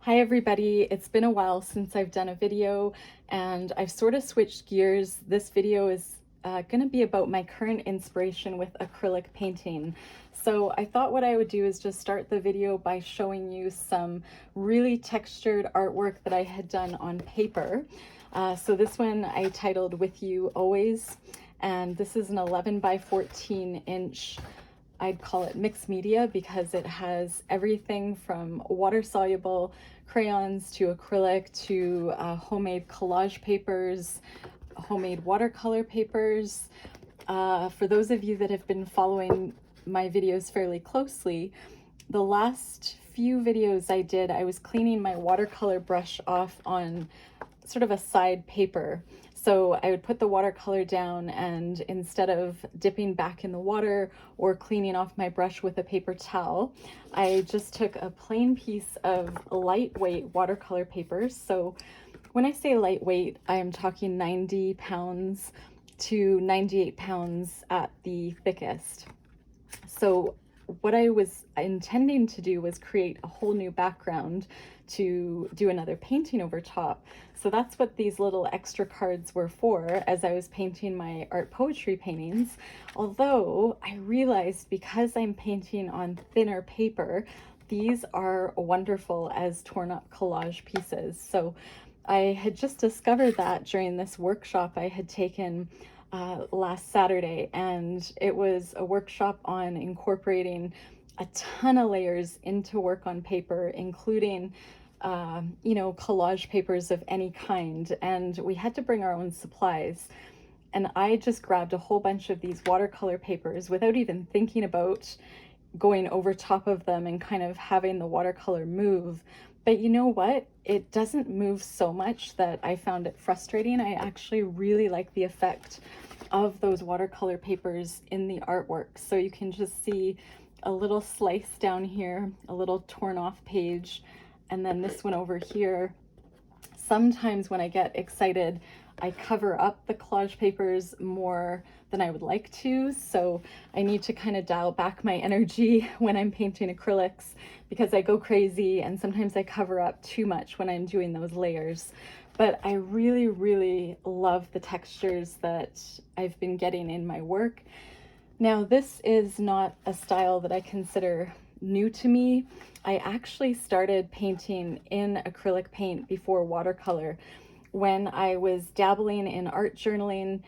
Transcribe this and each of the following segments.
Hi everybody, it's been a while since I've done a video and I've sort of switched gears. This video is going to be about my current inspiration with acrylic painting. So I thought what I would do is just start the video by showing you some really textured artwork that I had done on paper. So this one I titled With You Always, and this is an 11 by 14 inch. I'd call it mixed media because it has everything from water-soluble crayons to acrylic to homemade collage papers, homemade watercolor papers. For those of you that have been following my videos fairly closely, the last few videos I did, I was cleaning my watercolor brush off on sort of a side paper. So I would put the watercolor down, and instead of dipping back in the water or cleaning off my brush with a paper towel, I just took a plain piece of lightweight watercolor paper. So when I say lightweight, I'm talking 90 pounds to 98 pounds at the thickest. So what I was intending to do was create a whole new background to do another painting over top. So that's what these little extra cards were for as I was painting my art poetry paintings. Although I realized because I'm painting on thinner paper, these are wonderful as torn up collage pieces. So I had just discovered that during this workshop I had taken last Saturday, and it was a workshop on incorporating a ton of layers into work on paper, including collage papers of any kind, and we had to bring our own supplies. And I just grabbed a whole bunch of these watercolor papers without even thinking about going over top of them and kind of having the watercolor move. But you know what? It doesn't move so much that I found it frustrating. I actually really like the effect of those watercolor papers in the artwork. So you can just see a little slice down here, a little torn off page, and then this one over here. Sometimes when I get excited, I cover up the collage papers more than I would like to, so I need to kind of dial back my energy when I'm painting acrylics because I go crazy, and sometimes I cover up too much when I'm doing those layers. But I really, really love the textures that I've been getting in my work. Now, this is not a style that I consider new to me. I actually started painting in acrylic paint before watercolor when I was dabbling in art journaling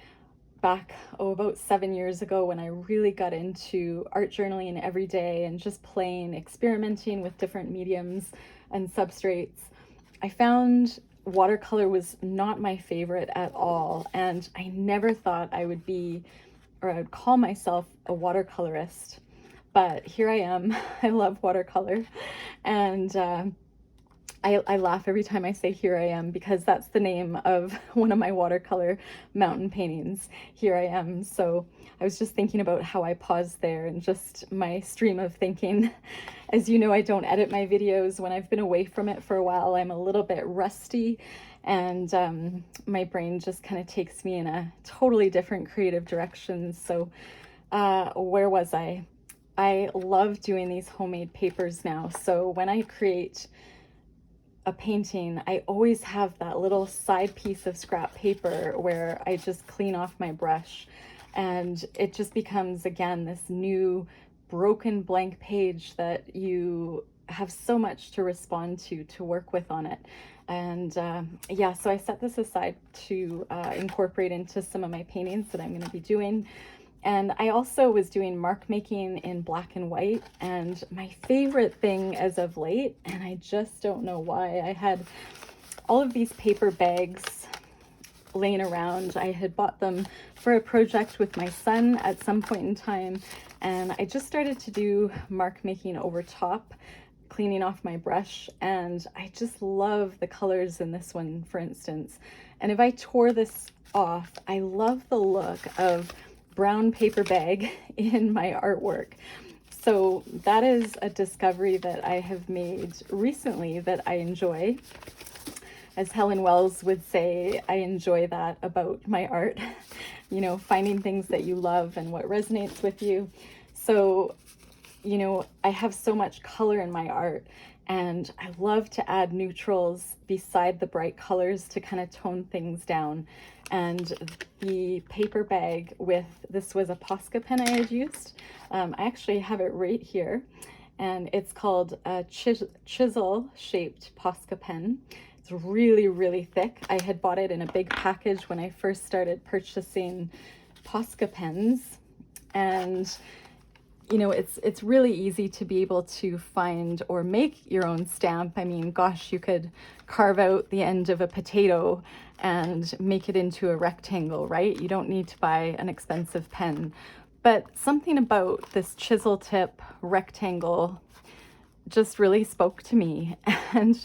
back, about 7 years ago, when I really got into art journaling every day and just playing, experimenting with different mediums and substrates. I found watercolor was not my favorite at all, and I never thought I would be, or I would call myself, a watercolorist. But here I am. I love watercolor, and I laugh every time I say here I am because that's the name of one of my watercolor mountain paintings, Here I Am. So I was just thinking about how I paused there and just my stream of thinking. As you know, I don't edit my videos. When I've been away from it for a while, I'm a little bit rusty, and my brain just kind of takes me in a totally different creative direction. So where was I? I love doing these homemade papers now. So when I create a painting, I always have that little side piece of scrap paper where I just clean off my brush, and it just becomes, again, this new broken blank page that you have so much to respond to work with on it. And yeah, so I set this aside to incorporate into some of my paintings that I'm going to be doing. And I also was doing mark making in black and white, and my favorite thing as of late, and I just don't know why, I had all of these paper bags laying around. I had bought them for a project with my son at some point in time, and I just started to do mark making over top, cleaning off my brush, and I just love the colors in this one, for instance. And if I tore this off, I love the look of brown paper bag in my artwork. So that is a discovery that I have made recently that I enjoy. As Helen Wells would say, I enjoy that about my art, you know, finding things that you love and what resonates with you. So, you know, I have so much color in my art, And I love to add neutrals beside the bright colors to kind of tone things down. And the paper bag with, this was a Posca pen I had used. I actually have it right here, and it's called a Chisel shaped Posca pen. It's really, really thick. I had bought it in a big package when I first started purchasing Posca pens. And you know, it's really easy to be able to find or make your own stamp. I mean, gosh, you could carve out the end of a potato and make it into a rectangle, right? You don't need to buy an expensive pen. But something about this chisel tip rectangle just really spoke to me. And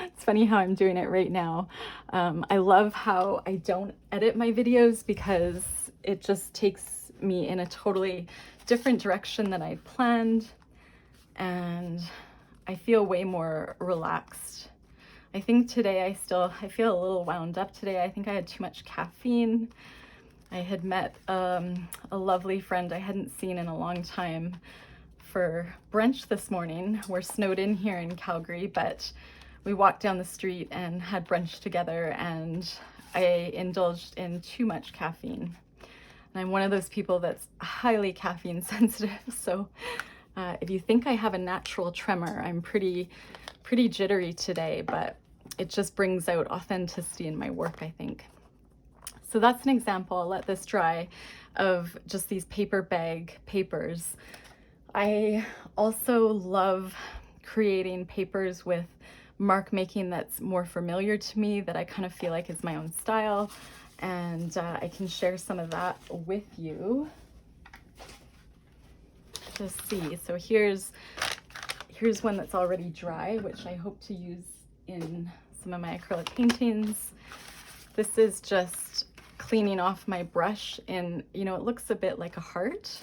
it's funny how I'm doing it right now. I love how I don't edit my videos because it just takes me in a totally different direction than I planned, and I feel way more relaxed. I think today I feel a little wound up today. I think I had too much caffeine. I had met a lovely friend I hadn't seen in a long time for brunch this morning. We're snowed in here in Calgary, but we walked down the street and had brunch together, and I indulged in too much caffeine. And I'm one of those people that's highly caffeine sensitive. So if you think I have a natural tremor, I'm pretty jittery today, but it just brings out authenticity in my work, I think. So that's an example, I'll let this dry, of just these paper bag papers. I also love creating papers with mark making that's more familiar to me, that I kind of feel like is my own style. And I can share some of that with you. Let's see, so here's one that's already dry, which I hope to use in some of my acrylic paintings. This is just cleaning off my brush in, you know, it looks a bit like a heart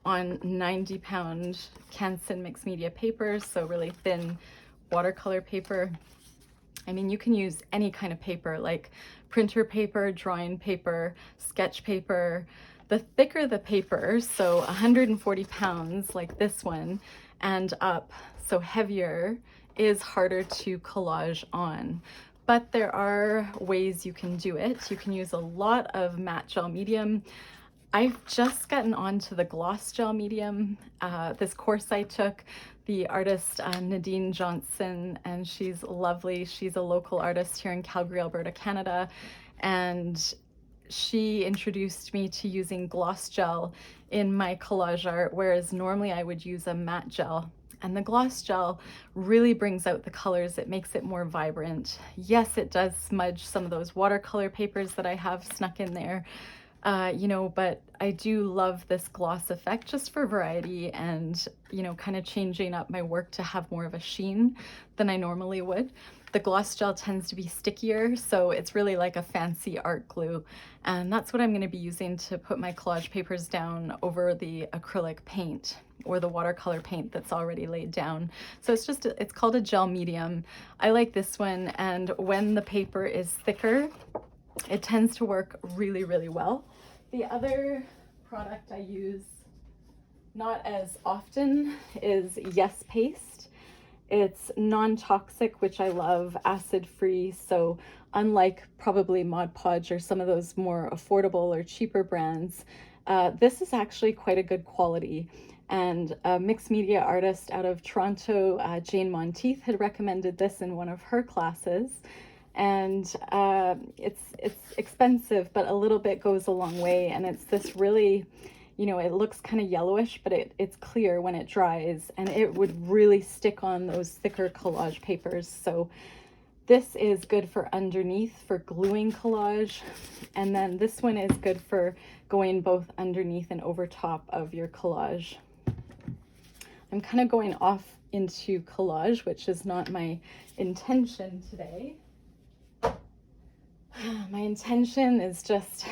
on 90-pound Canson mixed media paper, so really thin watercolor paper. I mean, you can use any kind of paper, like printer paper, drawing paper, sketch paper. The thicker the paper, so 140 pounds like this one and up, so heavier, is harder to collage on. But there are ways you can do it. You can use a lot of matte gel medium. I've just gotten onto the gloss gel medium. This course I took, the artist Nadine Johnson, and she's lovely. She's a local artist here in Calgary, Alberta, Canada. And she introduced me to using gloss gel in my collage art, whereas normally I would use a matte gel. And the gloss gel really brings out the colors. It makes it more vibrant. Yes, it does smudge some of those watercolor papers that I have snuck in there. You know, but I do love this gloss effect just for variety and, you know, kind of changing up my work to have more of a sheen than I normally would. The gloss gel tends to be stickier, so it's really like a fancy art glue. And that's what I'm going to be using to put my collage papers down over the acrylic paint or the watercolor paint that's already laid down. So it's called a gel medium. I like this one, and when the paper is thicker, it tends to work really, really well. The other product I use not as often is Yes Paste. It's non-toxic, which I love, acid-free, so unlike probably Mod Podge or some of those more affordable or cheaper brands, this is actually quite a good quality. And a mixed media artist out of Toronto, Jane Monteith, had recommended this in one of her classes. And it's expensive, but a little bit goes a long way. And it's this really, you know, it looks kind of yellowish, but it's clear when it dries, and it would really stick on those thicker collage papers. So this is good for underneath, for gluing collage. And then this one is good for going both underneath and over top of your collage. I'm kind of going off into collage, which is not my intention today. My intention is just,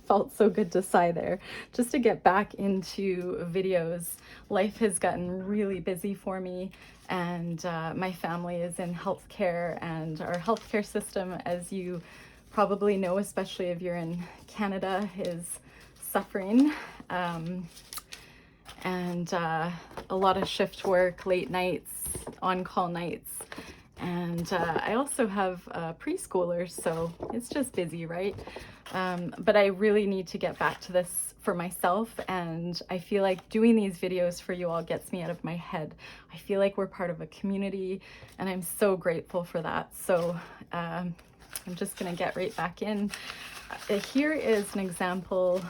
felt so good to sigh there, just to get back into videos. Life has gotten really busy for me, and my family is in healthcare, and our healthcare system, as you probably know, especially if you're in Canada, is suffering. And a lot of shift work, late nights, on-call nights. And I also have preschoolers, so it's just busy, right? But I really need to get back to this for myself, and I feel like doing these videos for you all gets me out of my head. I feel like we're part of a community, and I'm so grateful for that. So I'm just gonna get right back in. Here is an example.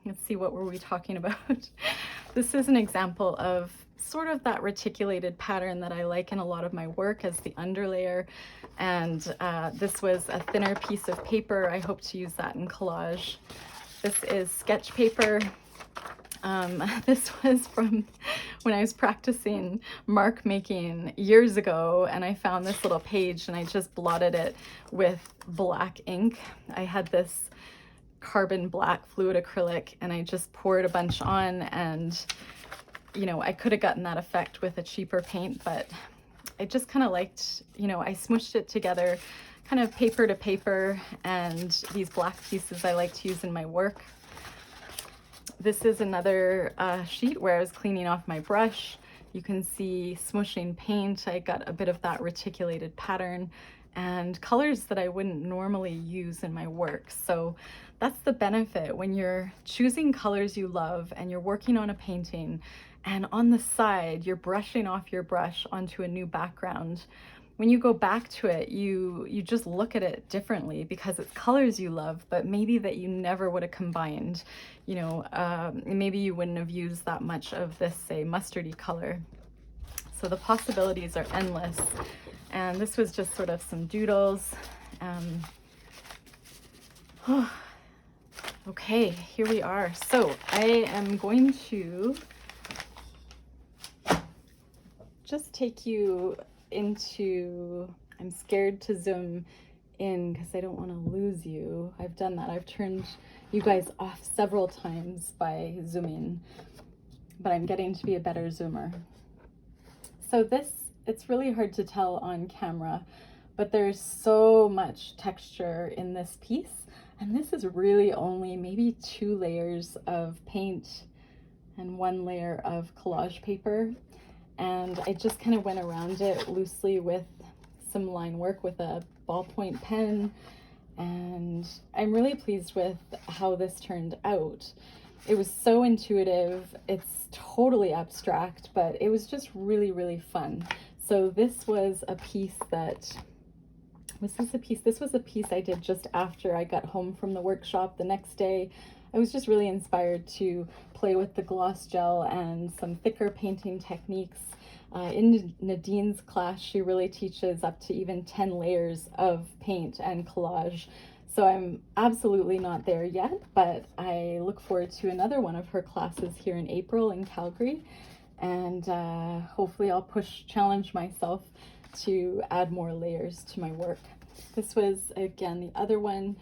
Let's see, what were we talking about? This is an example of sort of that reticulated pattern that I like in a lot of my work as the underlayer. And this was a thinner piece of paper. I hope to use that in collage. This is sketch paper. This was from when I was practicing mark making years ago, and I found this little page and I just blotted it with black ink. I had this carbon black fluid acrylic and I just poured a bunch on, and you know, I could have gotten that effect with a cheaper paint, but I just kind of liked, you know, I smushed it together kind of paper to paper, and these black pieces I like to use in my work. This is another sheet where I was cleaning off my brush. You can see smushing paint. I got a bit of that reticulated pattern and colors that I wouldn't normally use in my work. So that's the benefit when you're choosing colors you love and you're working on a painting, and on the side you're brushing off your brush onto a new background. When you go back to it, you just look at it differently because it's colors you love, but maybe that you never would have combined. You know, maybe you wouldn't have used that much of this, say, mustardy color. So the possibilities are endless. And this was just sort of some doodles. Okay, here we are. So I am going to just take you into, I'm scared to zoom in because I don't want to lose you. I've done that. I've turned you guys off several times by zooming, but I'm getting to be a better zoomer. So this, it's really hard to tell on camera, but there's so much texture in this piece. And this is really only maybe 2 layers of paint and 1 layer of collage paper. And I just kind of went around it loosely with some line work with a ballpoint pen. And I'm really pleased with how this turned out. It was so intuitive. It's totally abstract, but it was just really, really fun. So this was a piece that, this was a piece I did just after I got home from the workshop the next day. I was just really inspired to play with the gloss gel and some thicker painting techniques. In Nadine's class, she really teaches up to even 10 layers of paint and collage. So I'm absolutely not there yet, but I look forward to another one of her classes here in April in Calgary. And hopefully I'll challenge myself to add more layers to my work. This was, again, the other one.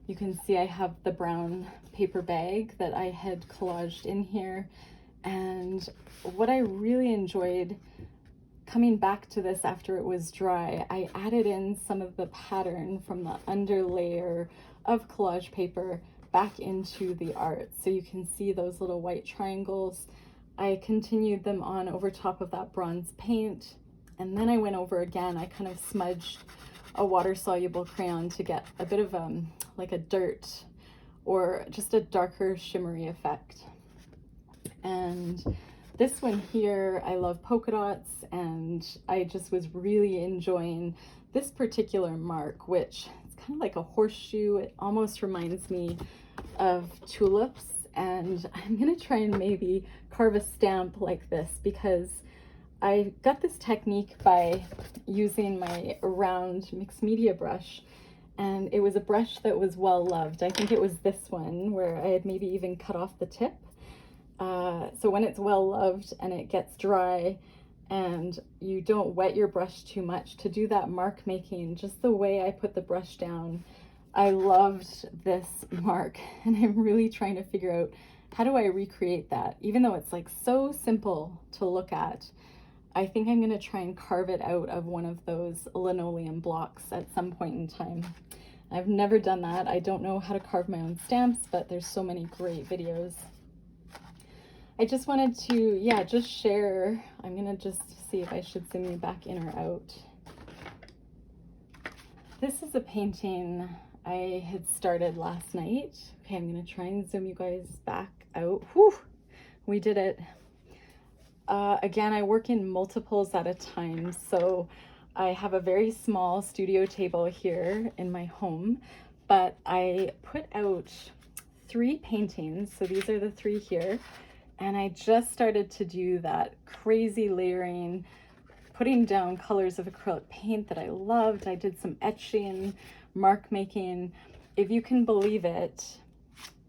You can see I have the brown paper bag that I had collaged in here. And what I really enjoyed coming back to this after it was dry, I added in some of the pattern from the under layer of collage paper back into the art. So you can see those little white triangles. I continued them on over top of that bronze paint. And then I went over again, I kind of smudged a water-soluble crayon to get a bit of like a dirt or just a darker shimmery effect. And this one here, I love polka dots, and I just was really enjoying this particular mark, which it's kind of like a horseshoe. It almost reminds me of tulips, and I'm gonna try and maybe carve a stamp like this because I got this technique by using my round mixed media brush, and it was a brush that was well loved. I think it was this one where I had maybe even cut off the tip. So when it's well loved and it gets dry and you don't wet your brush too much to do that mark making, just the way I put the brush down, I loved this mark, and I'm really trying to figure out how do I recreate that, even though it's like so simple to look at. I think I'm going to try and carve it out of one of those linoleum blocks at some point in time. I've never done that. I don't know how to carve my own stamps, but there's so many great videos. I just wanted to, yeah, just share. I'm gonna just see if I should zoom you back in or out. This is a painting I had started last night. Okay, I'm gonna try and zoom you guys back out. Whew, we did it. Again, I work in multiples at a time, so I have a very small studio table here in my home, but I put out 3 paintings, so these are the 3 here, and I just started to do that crazy layering, putting down colors of acrylic paint that I loved. I did some etching, mark making. If you can believe it,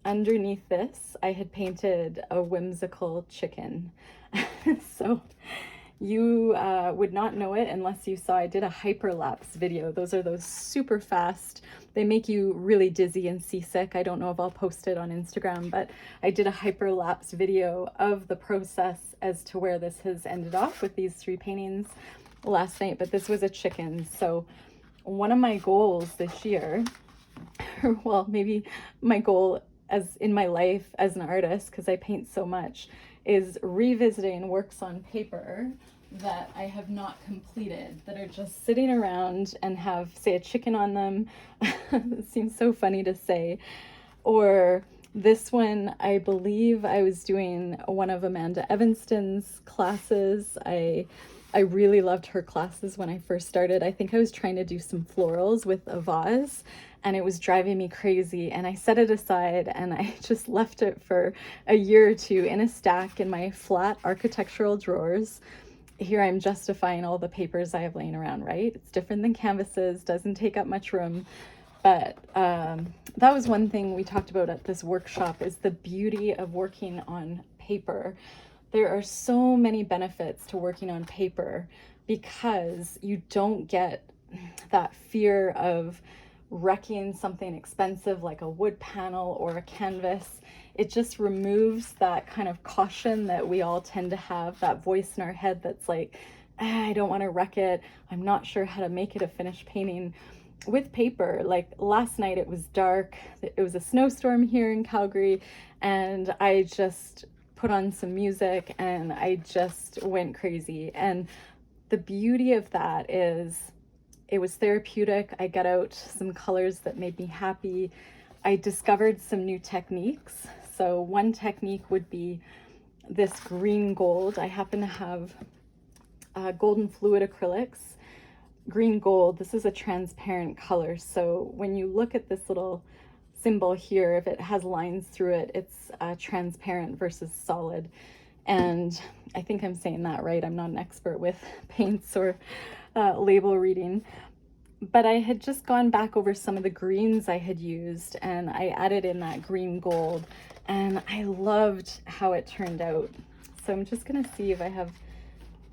underneath this, I had painted a whimsical chicken. So you would not know it unless you saw. I did a hyperlapse video. Those are those super fast. They make you really dizzy and seasick. I don't know if I'll post it on Instagram, but I did a hyperlapse video of the process as to where this has ended off with these 3 paintings last night. But this was a chicken. So one of my goals this year, or well, maybe my goal as in my life as an artist, because I paint so much, is revisiting works on paper that I have not completed, that are just sitting around and have, say, a chicken on them. It seems so funny to say. Or this one, I believe I was doing one of Amanda Evanston's classes. I really loved her classes when I first started. I think I was trying to do some florals with a vase, and it was driving me crazy, and I set it aside and I just left it for a year or 2 in a stack in my flat architectural drawers. Here I'm justifying all the papers I have laying around, right? It's different than canvases, doesn't take up much room. But that was one thing we talked about at this workshop, is the beauty of working on paper. There are so many benefits to working on paper because you don't get that fear of wrecking something expensive like a wood panel or a canvas. It just removes that kind of caution that we all tend to have, that voice in our head that's like, I don't want to wreck it. I'm not sure how to make it a finished painting. With paper, like last night it was dark. It was a snowstorm here in Calgary, and I just put on some music and I just went crazy. And the beauty of that is it was therapeutic. I got out some colors that made me happy. I discovered some new techniques. So one technique would be this green gold. I happen to have golden fluid acrylics. Green gold, this is a transparent color. So when you look at this little symbol here, if it has lines through it, it's transparent versus solid. And I think I'm saying that right. I'm not an expert with paints or label reading, but I had just gone back over some of the greens I had used, and I added in that green gold, and I loved how it turned out. So I'm just gonna see if I have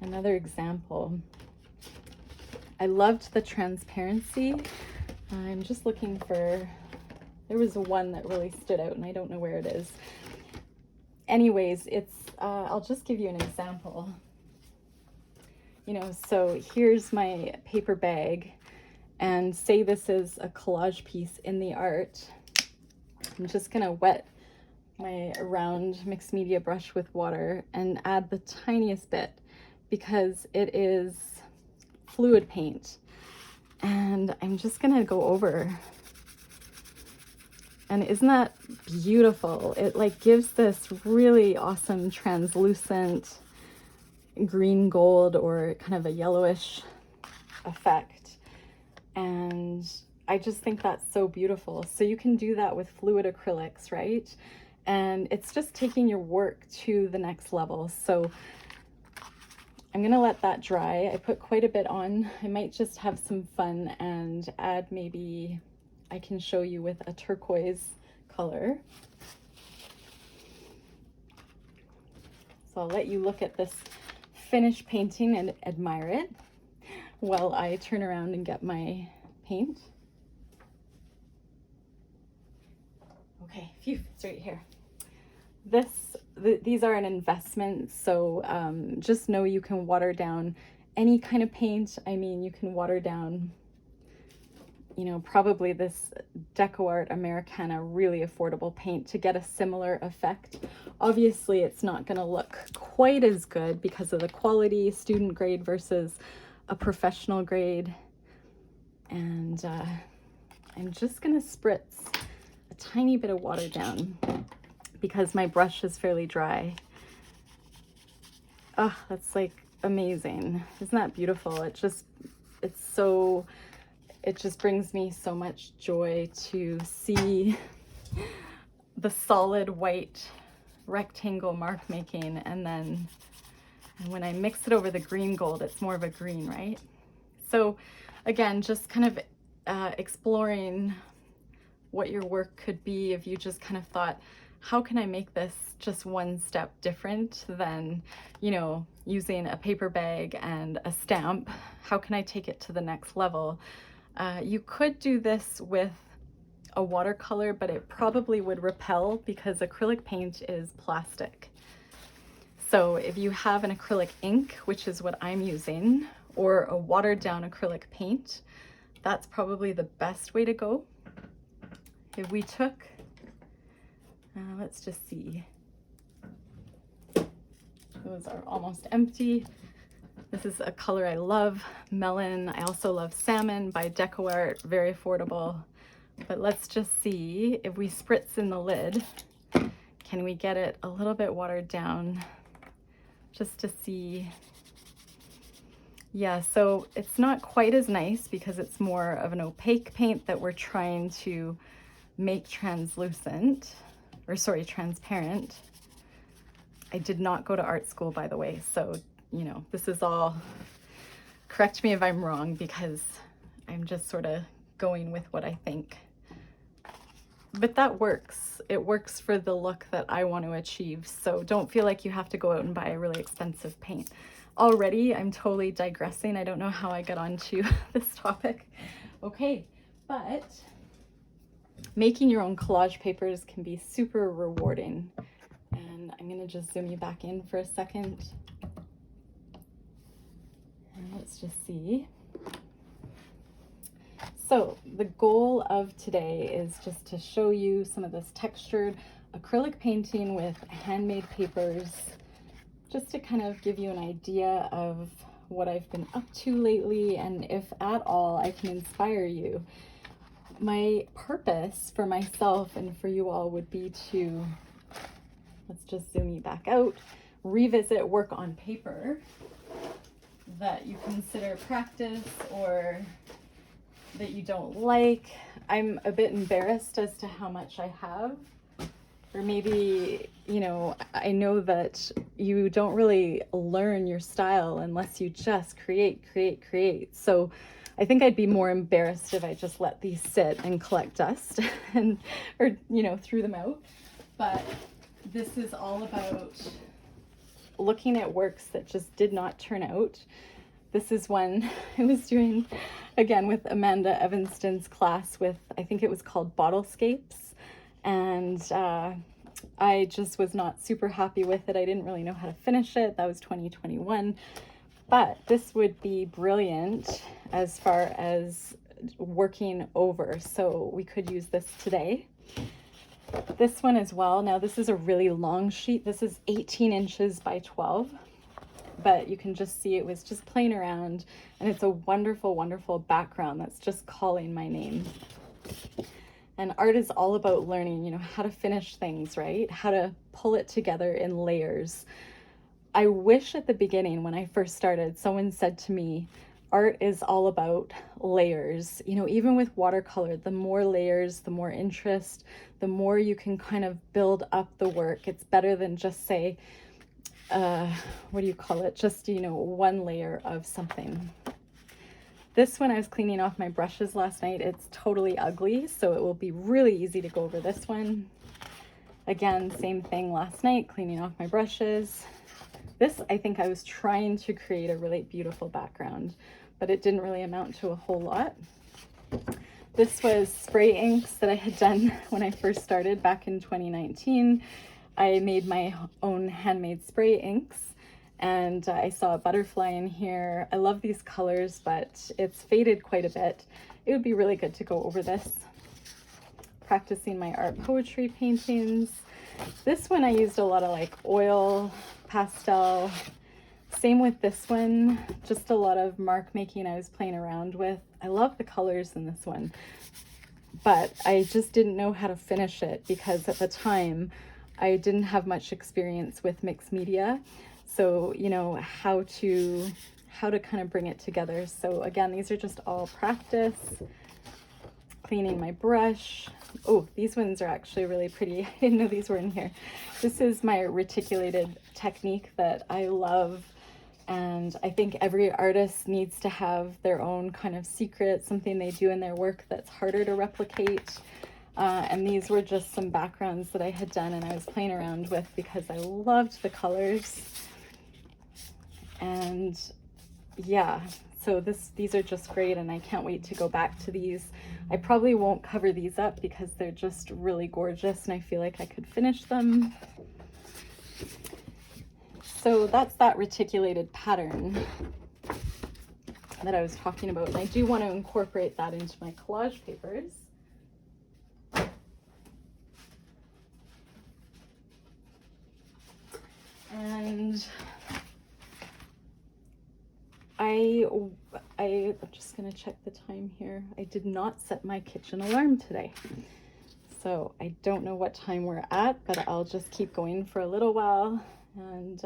another example. I loved the transparency. I'm just looking for, there was one that really stood out and I don't know where it is. Anyways, it's, I'll just give you an example. You know, so here's my paper bag, and say this is a collage piece in the art. I'm just gonna wet my round mixed media brush with water and add the tiniest bit because it is fluid paint. And I'm just gonna go over. And isn't that beautiful? It like gives this really awesome translucent green gold or kind of a yellowish effect. And I just think that's so beautiful. So you can do that with fluid acrylics, right? And it's just taking your work to the next level. So I'm gonna let that dry. I put quite a bit on. I might just have some fun and add, maybe I can show you with a turquoise color. So I'll let you look at this finished painting and admire it while I turn around and get my paint. Okay, phew, it's right here. These are an investment, so just know you can water down any kind of paint. I mean, you can water down you know, probably this Decoart Americana really affordable paint to get a similar effect. Obviously, it's not going to look quite as good because of the quality, student grade versus a professional grade. And I'm just going to spritz a tiny bit of water down because my brush is fairly dry. Oh, that's like amazing. Isn't that beautiful? It just brings me so much joy to see the solid white rectangle mark making, and then when I mix it over the green gold, it's more of a green, right? So again, just kind of exploring what your work could be if you just kind of thought, how can I make this just one step different than, you know, using a paper bag and a stamp? How can I take it to the next level? You could do this with a watercolor, but it probably would repel because acrylic paint is plastic. So if you have an acrylic ink, which is what I'm using, or a watered down acrylic paint, that's probably the best way to go. If we took, let's just see, those are almost empty. This is a color I love, Melon. I also love Salmon by Decoart, very affordable. But let's just see if we spritz in the lid, can we get it a little bit watered down just to see. Yeah, so it's not quite as nice because it's more of an opaque paint that we're trying to make translucent, or sorry, transparent. I did not go to art school, by the way, so, you know, this is all, correct me if I'm wrong, because I'm just sort of going with what I think. But that works. It works for the look that I want to achieve, so don't feel like you have to go out and buy a really expensive paint. Already, I'm totally digressing. I don't know how I got onto this topic. Okay, but making your own collage papers can be super rewarding. And I'm going to just zoom you back in for a second. And let's just see. So the goal of today is just to show you some of this textured acrylic painting with handmade papers, just to kind of give you an idea of what I've been up to lately, and if at all I can inspire you. My purpose for myself and for you all would be to, let's just zoom you back out, revisit work on paper that you consider practice or that you don't like. I'm a bit embarrassed as to how much I have, or maybe, you know, I know that you don't really learn your style unless you just create. So I think I'd be more embarrassed if I just let these sit and collect dust and, or, you know, threw them out. But this is all about looking at works that just did not turn out. This is one I was doing, again, with Amanda Evanston's class with, I think it was called Bottlescapes. And I just was not super happy with it. I didn't really know how to finish it. That was 2021. But this would be brilliant as far as working over. So we could use this today. This one as well. Now this is a really long sheet. This is 18 inches by 12. But you can just see it was just playing around, and it's a wonderful, wonderful background that's just calling my name. And art is all about learning, you know, how to finish things, right? How to pull it together in layers. I wish at the beginning when I first started, someone said to me, art is all about layers. You know, even with watercolor, the more layers, the more interest, the more you can kind of build up the work. It's better than just say, what do you call it? Just, you know, one layer of something. This one I was cleaning off my brushes last night. It's totally ugly, so it will be really easy to go over this one. Again, same thing last night, cleaning off my brushes. This, I think I was trying to create a really beautiful background, but it didn't really amount to a whole lot. This was spray inks that I had done when I first started back in 2019. I made my own handmade spray inks, and I saw a butterfly in here. I love these colors, but it's faded quite a bit. It would be really good to go over this. Practicing my art poetry paintings. This one I used a lot of like oil, pastel. Same with this one, just a lot of mark making I was playing around with. I love the colors in this one, but I just didn't know how to finish it because at the time I didn't have much experience with mixed media. So, you know, how to kind of bring it together. So again, these are just all practice. Cleaning my brush. Oh, these ones are actually really pretty. I didn't know these were in here. This is my reticulated technique that I love. And I think every artist needs to have their own kind of secret, something they do in their work that's harder to replicate. And these were just some backgrounds that I had done and I was playing around with because I loved the colors. And yeah, so these are just great and I can't wait to go back to these. I probably won't cover these up because they're just really gorgeous and I feel like I could finish them. So that's that reticulated pattern that I was talking about. And I do want to incorporate that into my collage papers. And I'm just going to check the time here. I did not set my kitchen alarm today. So I don't know what time we're at, but I'll just keep going for a little while. And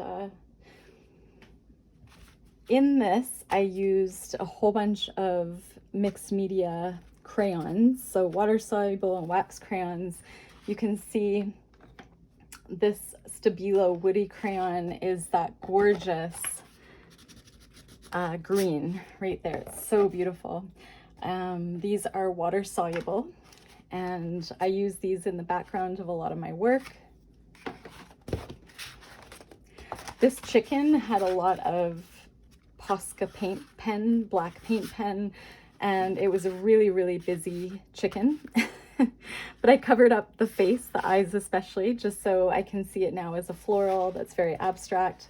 in this, I used a whole bunch of mixed media crayons, so water soluble and wax crayons. You can see this Stabilio woody crayon is that gorgeous green right there. It's so beautiful. These are water soluble and I use these in the background of a lot of my work. This chicken had a lot of Posca paint pen, black paint pen, and it was a really, really busy chicken. But I covered up the face, the eyes especially, just so I can see it now as a floral that's very abstract.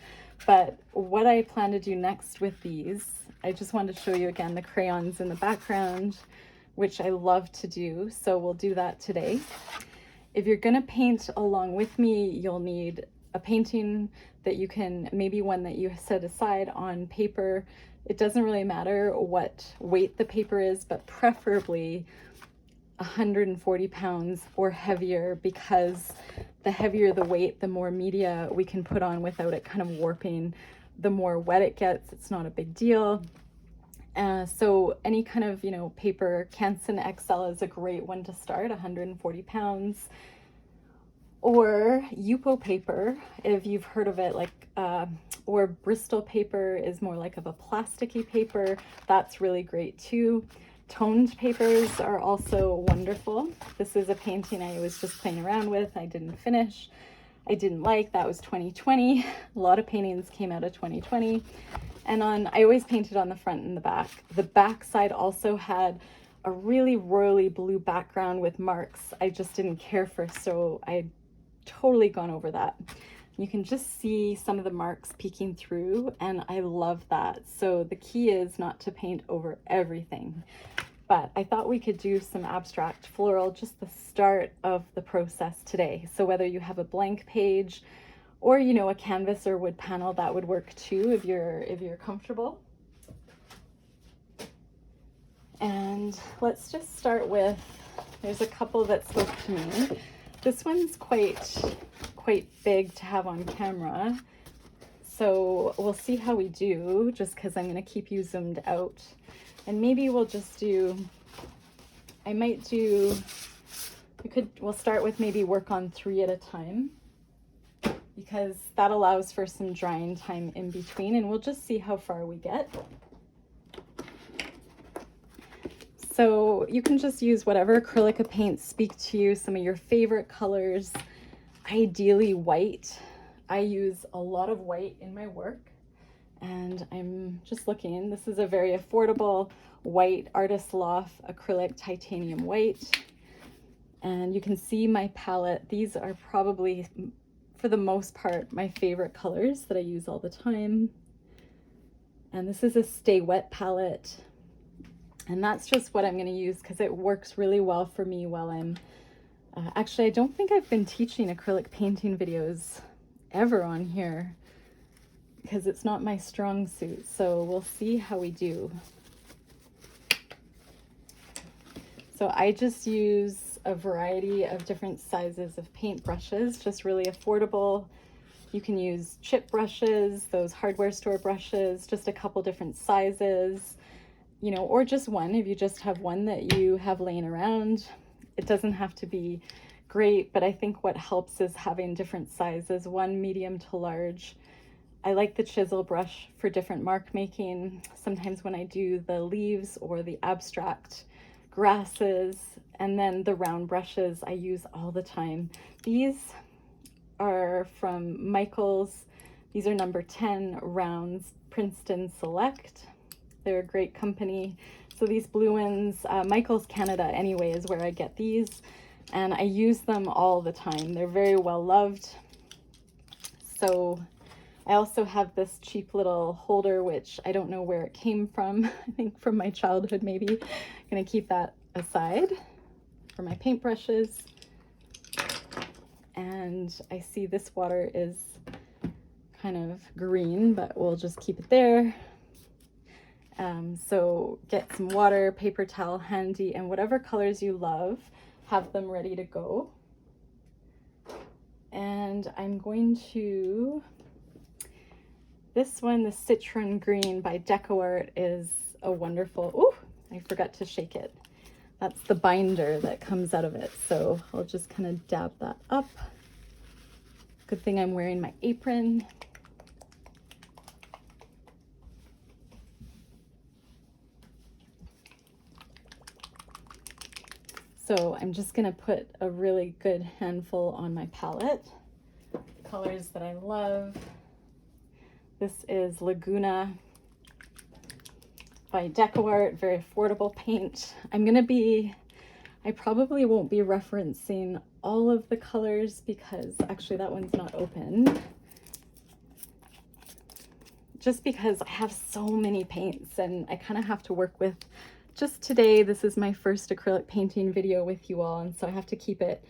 But what I plan to do next with these, I just wanted to show you again the crayons in the background, which I love to do. So we'll do that today. If you're gonna paint along with me, you'll need a painting that you can, maybe one that you set aside on paper. It doesn't really matter what weight the paper is, but preferably 140 pounds or heavier, because the heavier the weight, the more media we can put on without it kind of warping. The more wet it gets, it's not a big deal. So any kind of, you know, paper, Canson XL is a great one to start, 140 pounds. Or Yupo paper, if you've heard of it, like, or Bristol paper is more like of a plasticky paper. That's really great too. Toned papers are also wonderful. This is a painting I was just playing around with. I didn't finish. I didn't like. That was 2020. A lot of paintings came out of 2020. And I always painted on the front and the back. The back side also had a really royally blue background with marks I just didn't care for, so I totally gone over that. You can just see some of the marks peeking through and I love that. So the key is not to paint over everything, but I thought we could do some abstract floral, just the start of the process today. So whether you have a blank page or, you know, a canvas or wood panel, that would work too if you're comfortable. And let's just start with, there's a couple that spoke to me. This one's quite big to have on camera, so we'll see how we do, just because I'm going to keep you zoomed out. And maybe we'll just do, we'll start with maybe work on 3 at a time, because that allows for some drying time in between, and we'll just see how far we get. So you can just use whatever acrylic paints speak to you, some of your favorite colors, ideally white. I use a lot of white in my work, and I'm just looking. This is a very affordable white Artist Loft acrylic titanium white. And you can see my palette. These are probably for the most part, my favorite colors that I use all the time. And this is a Stay Wet palette. And that's just what I'm going to use because it works really well for me while I'm... actually, I don't think I've been teaching acrylic painting videos ever on here because it's not my strong suit. So we'll see how we do. So I just use a variety of different sizes of paint brushes, just really affordable. You can use chip brushes, those hardware store brushes, just a couple different sizes, you know, or just one if you just have one that you have laying around. It doesn't have to be great, but I think what helps is having different sizes, one medium to large. I like the chisel brush for different mark making. Sometimes when I do the leaves or the abstract grasses, and then the round brushes I use all the time. These are from Michael's. These are number 10 rounds, Princeton Select. They're a great company. So these blue ones, Michael's Canada anyway is where I get these, and I use them all the time. They're very well loved. So I also have this cheap little holder, which I don't know where it came from. I think from my childhood, maybe. I'm gonna keep that aside for my paintbrushes. And I see this water is kind of green, but we'll just keep it there. So get some water, paper towel handy, and whatever colors you love, have them ready to go. And I'm going to... This one, the Citron Green by Decoart, is a wonderful... Ooh, I forgot to shake it. That's the binder that comes out of it. So I'll just kind of dab that up. Good thing I'm wearing my apron. So I'm just gonna put a really good handful on my palette. Colors that I love. This is Laguna by Decoart, very affordable paint. I probably won't be referencing all of the colors because actually that one's not open. Just because I have so many paints and I kind of have to work with, just today, this is my first acrylic painting video with you all, and so I have to keep it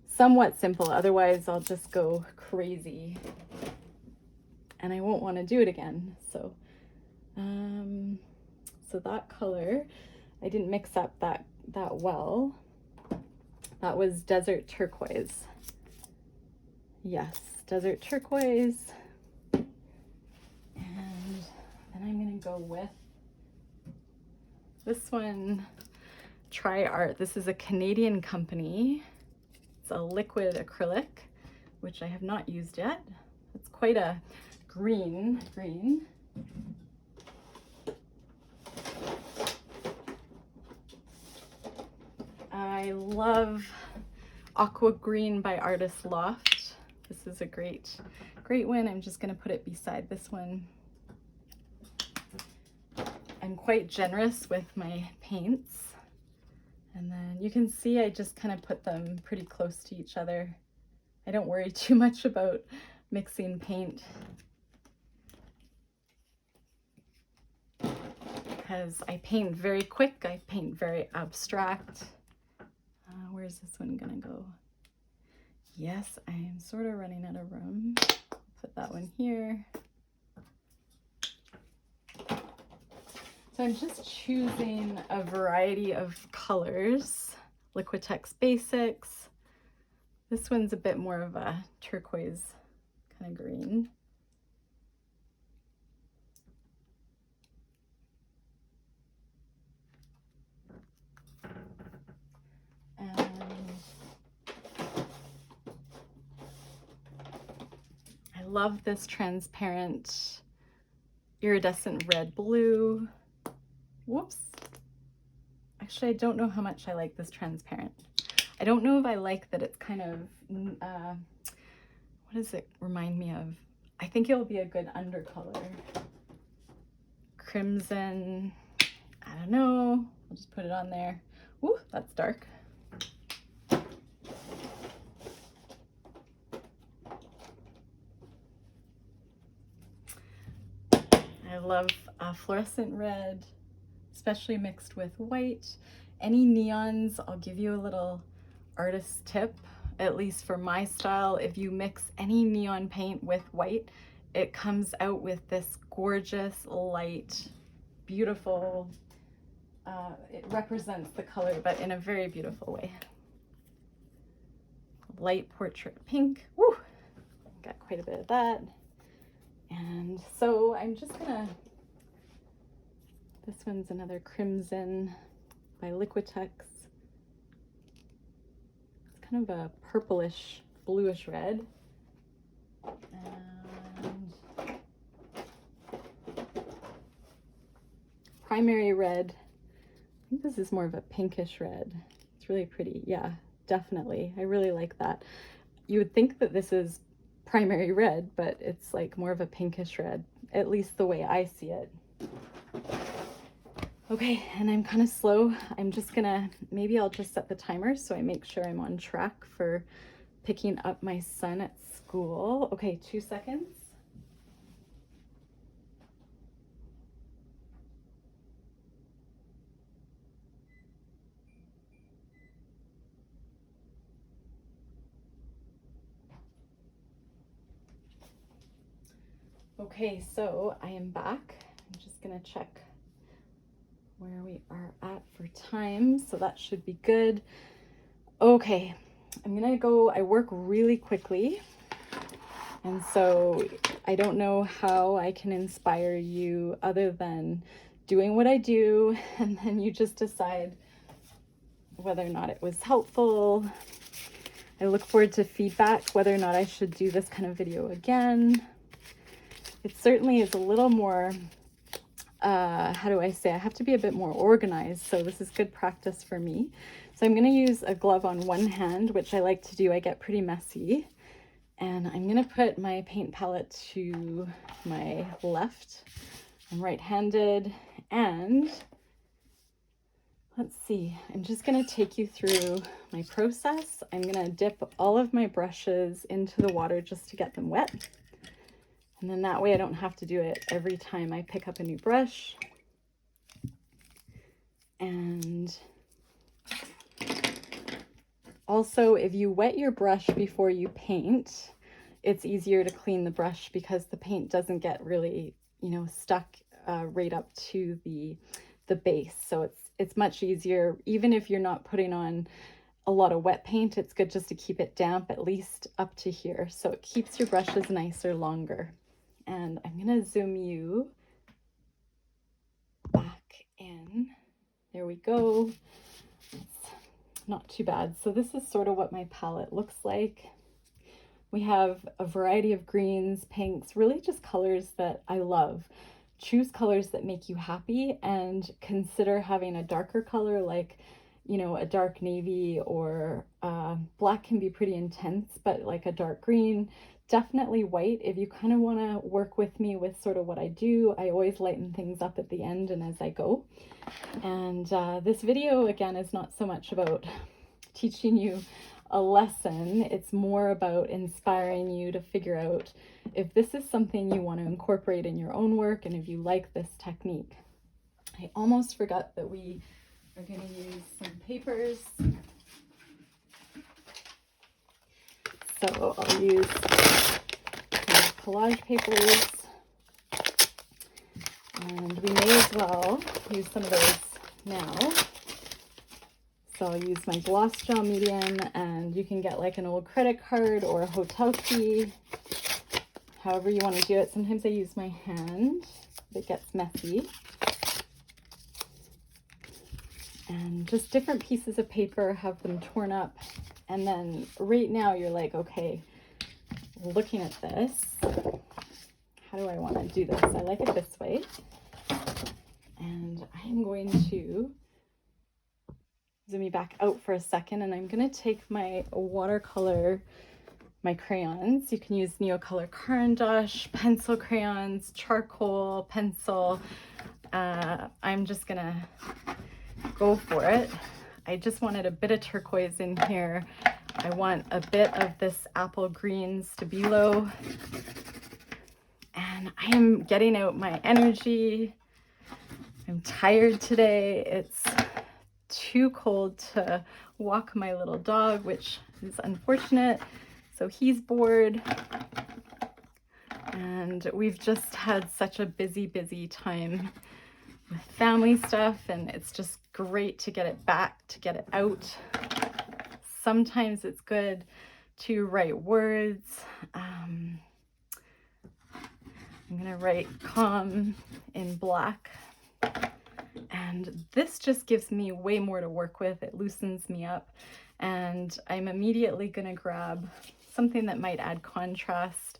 somewhat simple, otherwise I'll just go crazy and I won't want to do it again. So so that color, I didn't mix up that well. That was Desert Turquoise. Yes, Desert Turquoise. And then I'm gonna go with this one, Try Art. This is a Canadian company. It's a liquid acrylic, which I have not used yet. It's quite a green. I love Aqua Green by Artist Loft. This is a great one. I'm just gonna put it beside this one. I'm quite generous with my paints. And then you can see I just kind of put them pretty close to each other. I don't worry too much about mixing paint because I paint very quick, I paint very abstract. Where's this one gonna go? Yes, I am sort of running out of room. Put that one here. So I'm just choosing a variety of colors. Liquetex Basics. This one's a bit more of a turquoise kind of green. And I love this transparent iridescent red blue. Whoops. Actually, I don't know how much I like this transparent. I don't know if I like that it's kind of, what does it remind me of? I think it'll be a good undercolor. Crimson, I don't know. I'll just put it on there. Ooh, that's dark. love fluorescent red, especially mixed with white. Any neons, I'll give you a little artist tip, at least for my style. If you mix any neon paint with white, it comes out with this gorgeous, light, beautiful, it represents the color, but in a very beautiful way. Light portrait pink. Woo! Got quite a bit of that. And so I'm just gonna, this one's another crimson by Liquetex. It's kind of a purplish, bluish red. And primary red. I think this is more of a pinkish red. It's really pretty. Yeah, definitely. I really like that. You would think that this is primary red, but it's like more of a pinkish red, at least the way I see it. Okay, and I'm kind of slow. I'm just gonna, maybe I'll just set the timer so I make sure I'm on track for picking up my son at school. Okay, 2 seconds. Okay, so I am back. I'm just gonna check where we are at for time, so that should be good. Okay, I'm gonna go, I work really quickly, and so I don't know how I can inspire you other than doing what I do, and then you just decide whether or not it was helpful. I look forward to feedback, whether or not I should do this kind of video again. It certainly is a little more, how do I say, I have to be a bit more organized, so this is good practice for me. So I'm going to use a glove on one hand, which I like to do. I get pretty messy. And I'm going to put my paint palette to my left. I'm right-handed. And let's see, I'm just going to take you through my process. I'm going to dip all of my brushes into the water just to get them wet. And then that way I don't have to do it every time I pick up a new brush. And also, if you wet your brush before you paint, it's easier to clean the brush because the paint doesn't get really, you know, stuck right up to the base. So it's much easier, even if you're not putting on a lot of wet paint, it's good just to keep it damp at least up to here. So it keeps your brushes nicer longer. And I'm gonna zoom you back in. There we go. It's not too bad. So this is sort of what my palette looks like. We have a variety of greens, pinks, really just colors that I love. Choose colors that make you happy, and consider having a darker color like, you know, a dark navy, or black can be pretty intense, but like a dark green. Definitely white if you kind of want to work with me with sort of what I do. I always lighten things up at the end and as I go. And this video, again, is not so much about teaching you a lesson. It's more about inspiring you to figure out if this is something you want to incorporate in your own work and if you like this technique. I almost forgot that we are going to use some papers. So I'll use collage papers, and we may as well use some of those now. So I'll use my gloss gel medium, and you can get like an old credit card or a hotel key, however you want to do it. Sometimes I use my hand, it gets messy. And just different pieces of paper, have them torn up. And then right now you're like, okay, looking at this, how do I want to do this? I like it this way. And I'm going to zoom me back out for a second, and I'm going to take my watercolor, my crayons. You can use Neocolor Caran-d'Ache, pencil crayons, charcoal, pencil. I'm just going to go for it. I just wanted a bit of turquoise in here. I want a bit of this apple green Stabilio. And and I am getting out my energy. I'm tired today. It's too cold to walk my little dog, which is unfortunate. So he's bored. And we've just had such a busy time with family stuff, and it's just great to get it back, to get it out. Sometimes it's good to write words. I'm gonna write calm in black. And this just gives me way more to work with. It loosens me up. And I'm immediately gonna grab something that might add contrast.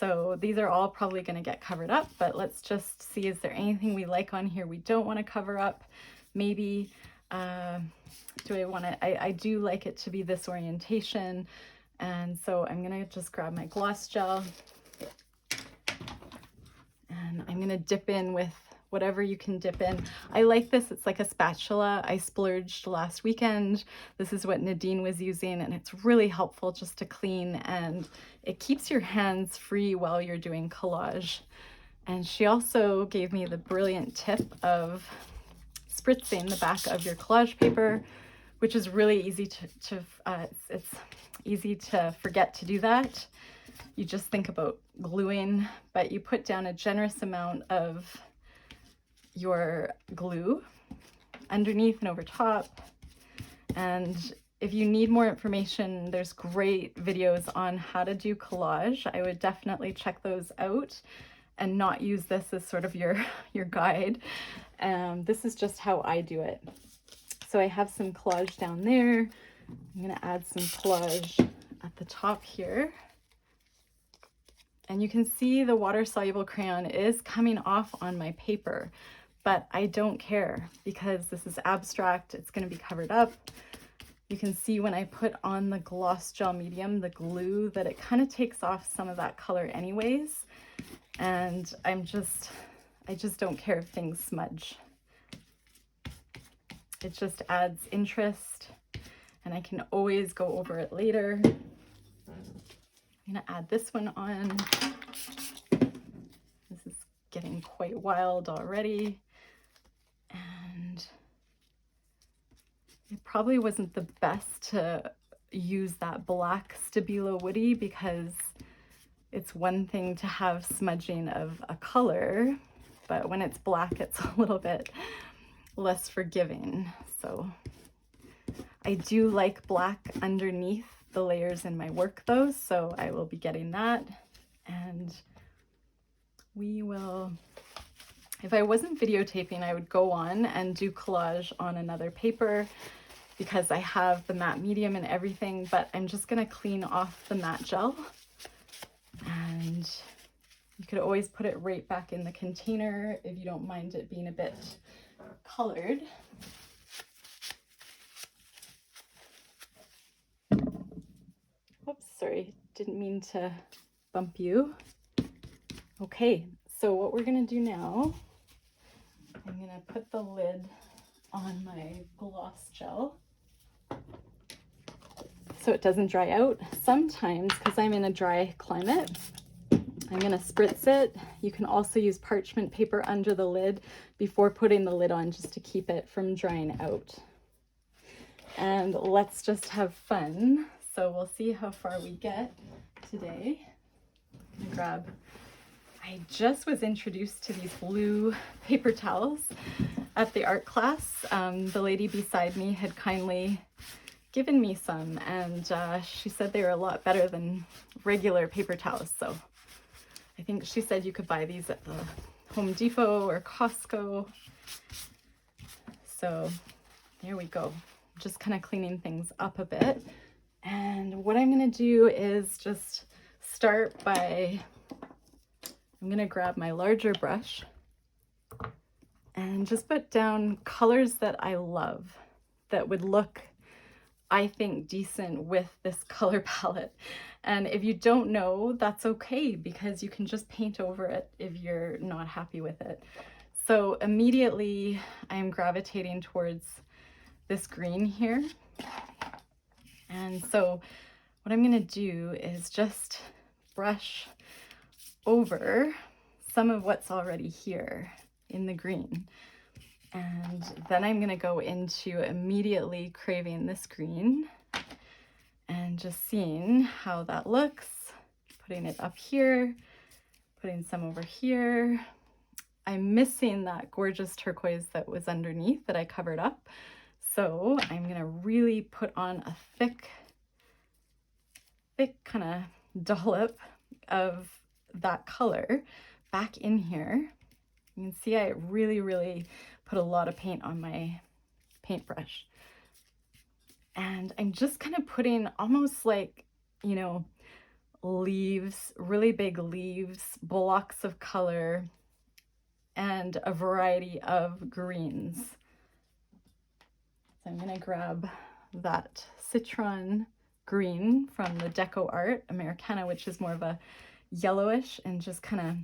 So these are all probably gonna get covered up, but let's just see, is there anything we like on here we don't wanna cover up? Maybe, do I wanna, I do like it to be this orientation. And so I'm gonna just grab my gloss gel and I'm gonna dip in with whatever you can dip in. I like this, it's like a spatula. I splurged last weekend. This is what Nadine was using, and it's really helpful just to clean, and it keeps your hands free while you're doing collage. And she also gave me the brilliant tip of spritzing the back of your collage paper, which is really easy it's easy to forget to do that. You just think about gluing, but you put down a generous amount of your glue underneath and over top. And if you need more information, there's great videos on how to do collage. I would definitely check those out and not use this as sort of your guide. This is just how I do it. So I have some collage down there. I'm gonna add some collage at the top here. And you can see the water-soluble crayon is coming off on my paper, but I don't care because this is abstract. It's going to be covered up. You can see when I put on the gloss gel medium, the glue, that it kind of takes off some of that color anyways. And I just don't care if things smudge. It just adds interest, and I can always go over it later. I'm gonna add this one on. This is getting quite wild already. And it probably wasn't the best to use that black Stabilio woody, because it's one thing to have smudging of a color, but when it's black, it's a little bit less forgiving. So I do like black underneath the layers in my work though, so I will be getting that. And we will, if I wasn't videotaping, I would go on and do collage on another paper because I have the matte medium and everything, but I'm just gonna clean off the matte gel. And you could always put it right back in the container if you don't mind it being a bit colored. Oops, sorry, didn't mean to bump you. Okay, so what we're gonna do now, I'm gonna put the lid on my gloss gel so it doesn't dry out. Sometimes, because I'm in a dry climate, I'm gonna spritz it. You can also use parchment paper under the lid before putting the lid on, just to keep it from drying out. And let's just have fun. So we'll see how far we get today. I'm gonna grab, I just was introduced to these blue paper towels at the art class. The lady beside me had kindly given me some, and she said they were a lot better than regular paper towels. So I think she said you could buy these at the Home Depot or Costco. So there we go. Just kind of cleaning things up a bit. And what I'm going to do is just start by, I'm going to grab my larger brush and just put down colors that I love, that would look, I think, decent with this color palette. And if you don't know, that's okay, because you can just paint over it if you're not happy with it. So immediately I'm gravitating towards this green here. And so what I'm going to do is just brush over some of what's already here in the green. And then I'm going to go into immediately craving this green and just seeing how that looks, putting it up here, putting some over here. I'm missing that gorgeous turquoise that was underneath that I covered up. So I'm going to really put on a thick kind of dollop of that color back in here. You can see I really put a lot of paint on my paintbrush. And I'm just kind of putting almost like, you know, leaves, really big leaves, blocks of color, and a variety of greens. So I'm going to grab that Citron Green from the Decoart Americana, which is more of a yellowish, and just kind of,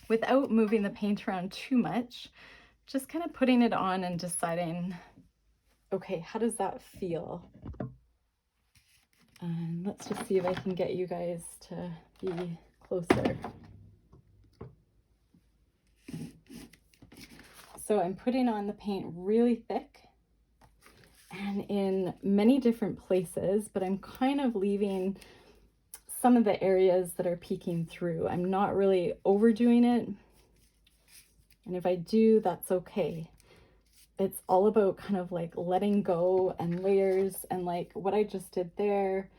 without moving the paint around too much, just kind of putting it on and deciding, okay, how does that feel? And let's just see if I can get you guys to be closer. So I'm putting on the paint really thick and in many different places, but I'm kind of leaving some of the areas that are peeking through. I'm not really overdoing it. And if I do, that's okay. It's all about kind of like letting go and layers, and like what I just did there.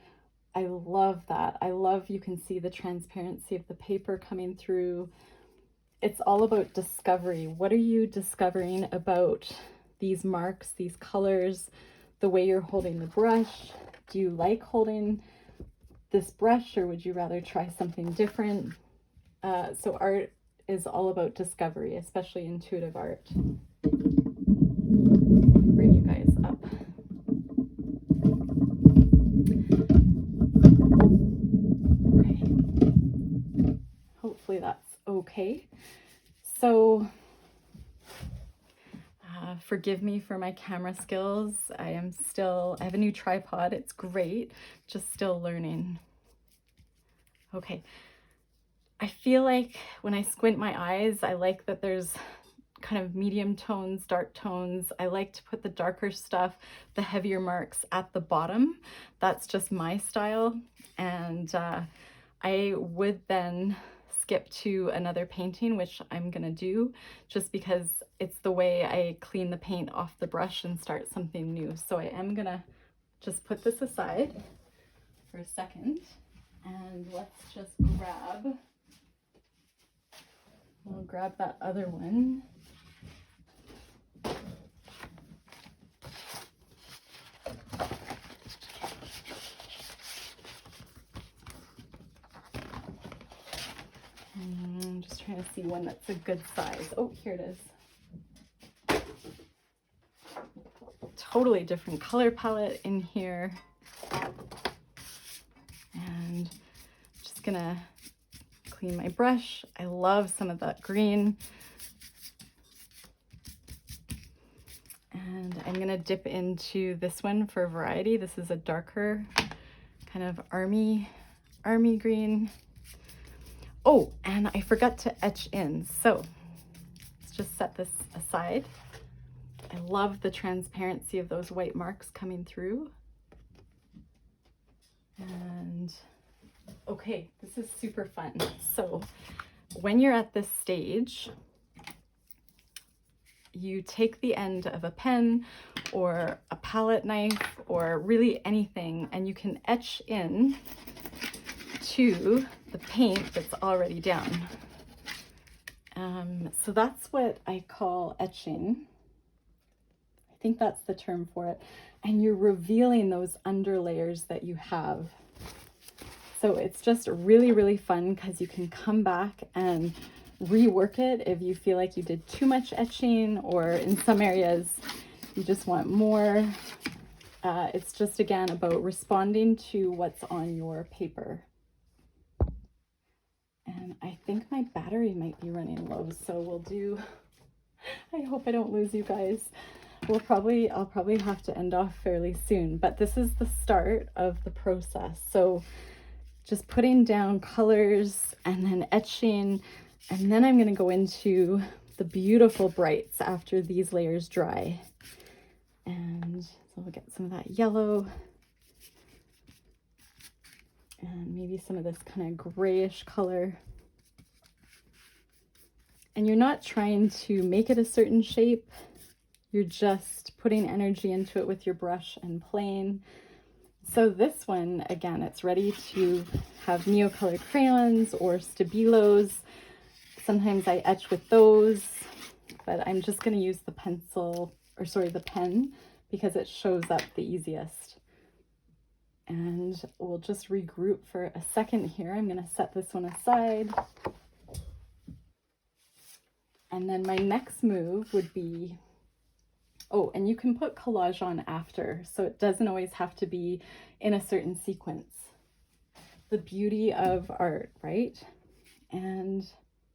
I love that. I love, you can see the transparency of the paper coming through. It's all about discovery. What are you discovering about these marks, these colors, the way you're holding the brush? Do you like holding this brush, or would you rather try something different? So art is all about discovery, especially intuitive art. Bring you guys up. Okay. Hopefully that's okay. So forgive me for my camera skills. I have a new tripod. It's great, just still learning. Okay. I feel like when I squint my eyes, I like that there's kind of medium tones, dark tones. I like to put the darker stuff, the heavier marks at the bottom. That's just my style. And I would then skip to another painting, which I'm gonna do just because it's the way I clean the paint off the brush and start something new. So I am gonna just put this aside for a second, and let's just we'll grab that other one. I'm just trying to see one that's a good size. Oh, here it is. Totally different color palette in here. And I'm just gonna clean my brush. I love some of that green. And I'm gonna dip into this one for variety. This is a darker kind of army green. Oh, and I forgot to etch in. So let's just set this aside. I love the transparency of those white marks coming through. And okay, this is super fun. So when you're at this stage, you take the end of a pen or a palette knife or really anything, and you can etch in to the paint that's already down. So that's what I call etching. I think that's the term for it. And you're revealing those underlayers that you have. So it's just really fun because you can come back and rework it if you feel like you did too much etching, or in some areas you just want more. It's just, again, about responding to what's on your paper. And I think my battery might be running low, so we'll do, I hope I don't lose you guys. I'll probably have to end off fairly soon, but this is the start of the process. So just putting down colors and then etching And then I'm going to go into the beautiful brights after these layers dry. And so we'll get some of that yellow and maybe some of this kind of grayish color. And you're not trying to make it a certain shape. You're just putting energy into it with your brush and playing. So this one, again, it's ready to have Neocolor crayons or Stabilos. Sometimes I etch with those, but I'm just going to use the pencil, or sorry, the pen, because it shows up the easiest. And we'll just regroup for a second here. I'm going to set this one aside. And then my next move would be, oh, and you can put collage on after, so it doesn't always have to be in a certain sequence. The beauty of art, right? And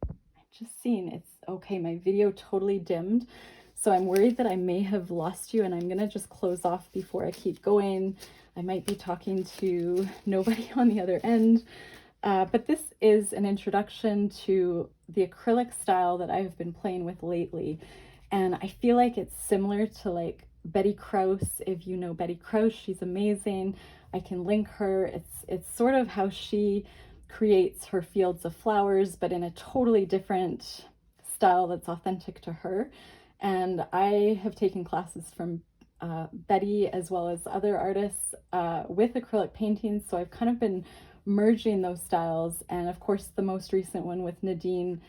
I'm just seeing it's okay. My video totally dimmed, so I'm worried that I may have lost you, and I'm gonna just close off before I keep going. I might be talking to nobody on the other end. But this is an introduction to the acrylic style that I've been playing with lately. And I feel like it's similar to like Betty Krause. If you know Betty Krause, she's amazing. I can link her. It's sort of how she creates her fields of flowers, but in a totally different style that's authentic to her. And I have taken classes from Betty as well as other artists with acrylic paintings. So I've kind of been merging those styles, and of course the most recent one with Nadine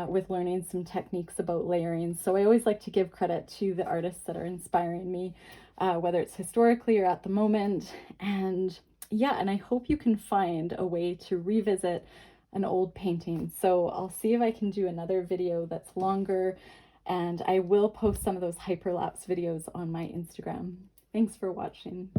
with learning some techniques about layering. So I always like to give credit to the artists that are inspiring me, whether it's historically or at the moment. And yeah, and I hope you can find a way to revisit an old painting. So I'll see if I can do another video that's longer, and I will post some of those hyperlapse videos on my Instagram. Thanks for watching.